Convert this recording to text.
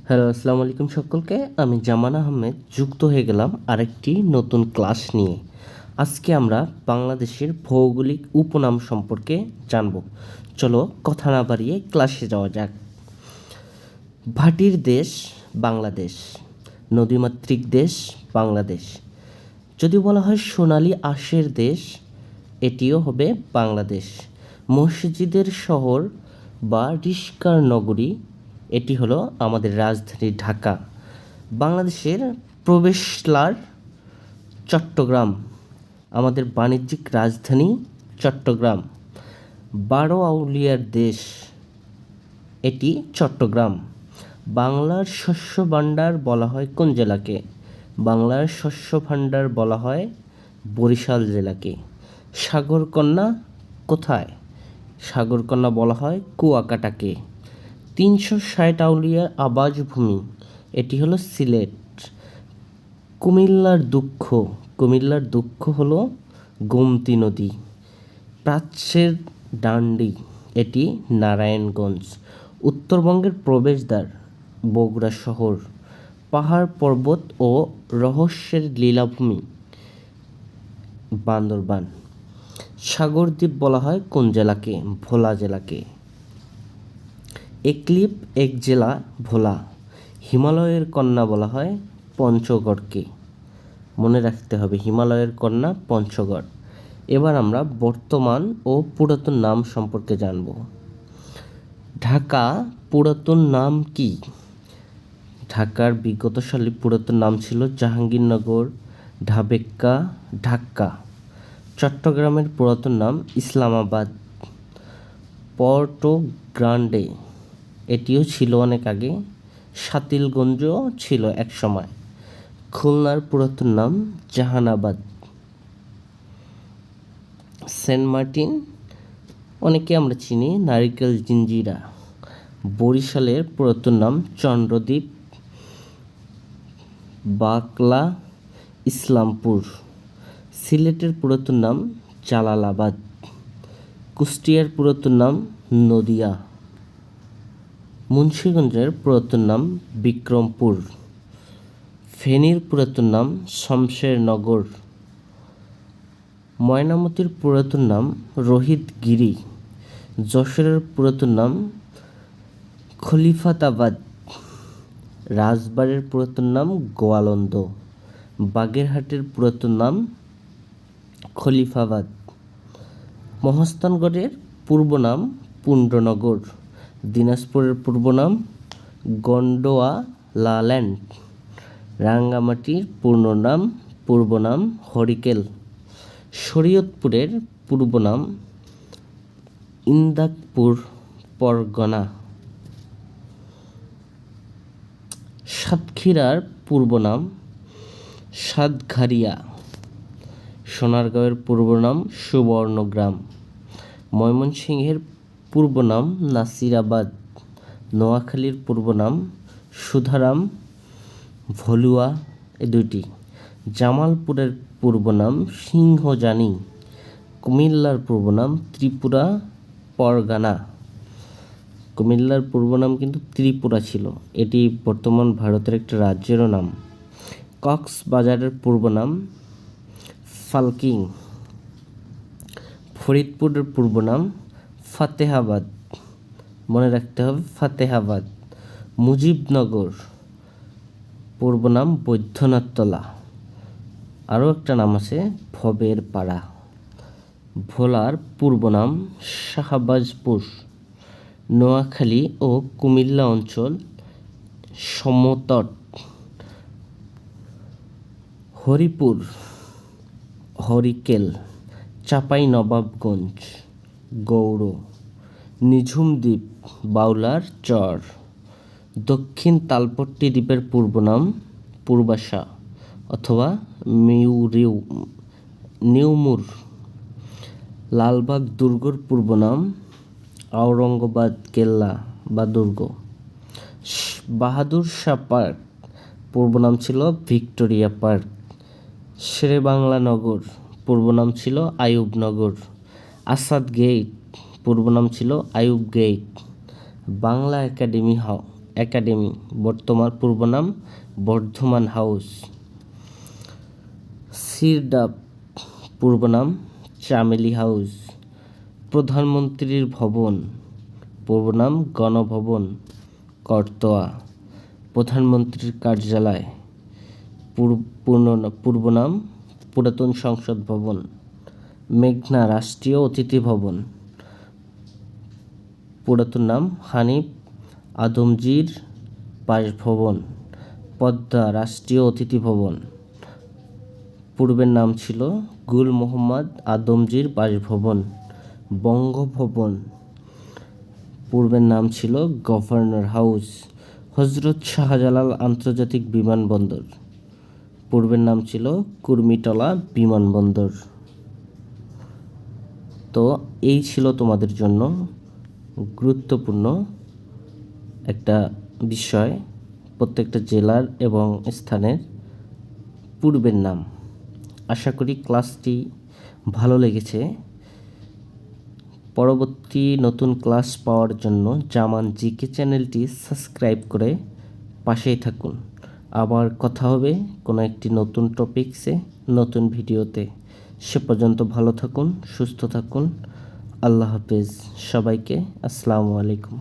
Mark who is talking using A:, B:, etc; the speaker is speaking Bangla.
A: হ্যালো, আসসালামু আলাইকুম সকলকে। আমি জামান আহমেদ যুক্ত হয়ে গেলাম আরেকটি নতুন ক্লাস নিয়ে। আজকে আমরা বাংলাদেশের ভৌগোলিক উপনাম সম্পর্কে জানব। চলো কথা না বাড়িয়ে ক্লাসে যাওয়া যাক। ভাটির দেশ বাংলাদেশ, নদীমাতৃক দেশ বাংলাদেশ। যদি বলা হয় সোনালী আঁশের দেশ, এটিও হবে বাংলাদেশ। মসজিদের শহর বা রিস্কার নগরী, এটি হলো আমাদের রাজধানী ঢাকা। বাংলাদেশের প্রবেশদ্বার চট্টগ্রাম, আমাদের বাণিজ্যিক রাজধানী চট্টগ্রাম। বারো আউলিয়ার দেশ, এটি চট্টগ্রাম। বাংলার শস্য ভাণ্ডার বলা হয় কোন জেলাকে? বাংলার শস্য ভাণ্ডার বলা হয় বরিশাল জেলাকে। সাগরকন্যা কোথায়? সাগরকন্যা বলা হয় কুয়াকাটাকে। 360 আউলিয়ার আবাসভূমি, এটি হলো সিলেট। কুমিল্লার দুঃখ হলো গোমতী নদী। প্রাচ্যের ডান্ডি, এটি নারায়ণগঞ্জ। উত্তরবঙ্গের প্রবেশদ্বার বগুড়া শহর। পাহাড় পর্বত ও রহস্যের লীলাভূমি বান্দরবান। সাগরদ্বীপ বলা হয় কোন জেলাকে? ভোলা জেলাকে। এক দ্বীপ এক জেলা ভোলা। হিমালয়ের কন্যা বলা হয় পঞ্চগড়কে। মনে রাখতে হবে, হিমালয়ের কন্যা পঞ্চগড়। এবার আমরা বর্তমান ও পুরাতন নাম সম্পর্কে জানব। ঢাকা পুরাতন নাম কি? ঢাকার বিগত সালে পুরাতন নাম ছিল জাহাঙ্গীরনগর, ঢাবেক্কা, ঢাক্কা। চট্টগ্রামের পুরাতন নাম ইসলামাবাদ, পর্টো গ্রান্ডে, এটিও ছিল অনেক আগে। শাতিলগঞ্জও ছিল এক সময়। খুলনার পুরাতন নাম জাহানাবাদ। সেন্ট মার্টিন, অনেকে আমরা চিনি নারিকেল জিঞ্জিরা। বরিশালের পুরাতন নাম চন্দ্রদ্বীপ, বাকলা, ইসলামপুর। সিলেটের পুরাতন নাম জালালাবাদ। কুষ্টিয়ার পুরাতন নাম নদিয়া। মুন্সিগঞ্জের পুরাতন নাম বিক্রমপুর। ফেনীর পুরাতন নাম শমশেরনগর। ময়নামতির পুরাতন নাম রোহিতগিরি। যশোরের পুরাতন নাম খলিফাতাবাদ। রাজবাড়ির পুরাতন নাম গোয়ালন্দ। বাগেরহাটের পুরাতন নাম খলিফাবাদ। মহাস্থানগড়ের পূর্ব নাম পুণ্ডনগর। দিনাজপুরের পূর্ব নাম গন্ডোয়ালাল্যান্ড। রাঙ্গামাটির পূর্ব নাম হরিকেল। শরীয়তপুরের পূর্ব নাম ইন্দাকপুর পরগনা। সাতক্ষীরার পূর্ব নাম সাতঘারিয়া। সোনারগাঁওয়ের পূর্ব নাম সুবর্ণগ্রাম। ময়মনসিংহের পূর্ব নাম নাসিরাবাদ। নোয়াখালীর পূর্ব নাম সুধারাম, ভলুয়া, এ দুইটি। জামালপুরের পূর্ব নাম সিংহজানি। কুমিল্লার পূর্ব নাম ত্রিপুরা পরগনা। কুমিল্লার পূর্ব নাম কিন্তু ত্রিপুরা ছিল, এটি বর্তমান ভারতের একটা রাজ্যেরও নাম। কক্সবাজারের পূর্ব নাম ফালকিং। ফরিদপুরের পূর্ব নাম ফাতেহাবাদ, মনে রাখতে হবে ফাতেহাবাদ। মুজিবনগর পূর্ব নাম বৈদ্যনাথতলা। আরও একটা নাম আছে ভবের পাড়া। ভোলার পূর্ব নাম শাহবাজপুর। নোয়াখালী ও কুমিল্লা অঞ্চল সমতট। হরিপুর, হরিকেল। চাঁপাইনবাবগঞ্জ গৌড়। নিঝুম দ্বীপ বাউলার চর। দক্ষিণ তালপট্টি দ্বীপের পূর্ব নাম পূর্বাশা অথবা নিউমুর। লালবাগ দুর্গর পূর্ব নাম আওরঙ্গাবাদ কেল্লা বা দুর্গ। বাহাদুর শাহ পার্ক পূর্ব নাম ছিল ভিক্টোরিয়া পার্ক। শেরেবাংলা নগর পূর্ব নাম ছিল আইয়ুব নগর। আসাদ গেট পূর্ব নাম ছিল Ayub gate. Bangla academy academy, বর্তমান পূর্ব নাম বর্ধমান হাউস। সিরডাপ, পূর্ব নাম চামেলি হাউস। প্রধানমন্ত্রীর ভবন, পূর্ব নাম গণভবন করতোয়া। প্রধানমন্ত্রীর কার্যালয়, পূর্ব নাম পুরাতন সংসদ ভবন। মেঘনা রাষ্ট্রীয় অতিথি ভবন, পুরাতন নাম হানিফ আদমজীর বাসভবন। পদ্মা রাষ্ট্রীয় অতিথি ভবন, পূর্বের নাম ছিল গুল মোহাম্মদ আদমজীর বাসভবন। বঙ্গভবন, পূর্বের নাম ছিল গভর্নর হাউস। হজরত শাহজালাল আন্তর্জাতিক বিমানবন্দর, পূর্বের নাম ছিল কুর্মিটোলা বিমানবন্দর। তো এই ছিল তোমাদের জন্য গুরুত্বপূর্ণ একটা বিষয়, প্রত্যেকটা জেলার এবং স্থানের পূর্বের নাম। আশা করি ক্লাসটি ভালো লেগেছে। পরবর্তী নতুন ক্লাস পাওয়ার জন্য জামান জিকে চ্যানেলটি সাবস্ক্রাইব করে পাশেই থাকুন। আবার কথা হবে কোনো একটি নতুন টপিকসে, নতুন ভিডিওতে। সে পর্যন্ত ভালো থাকুন, সুস্থ থাকুন। আল্লাহ হাফেজ সবাইকে। আসসালামু আলাইকুম।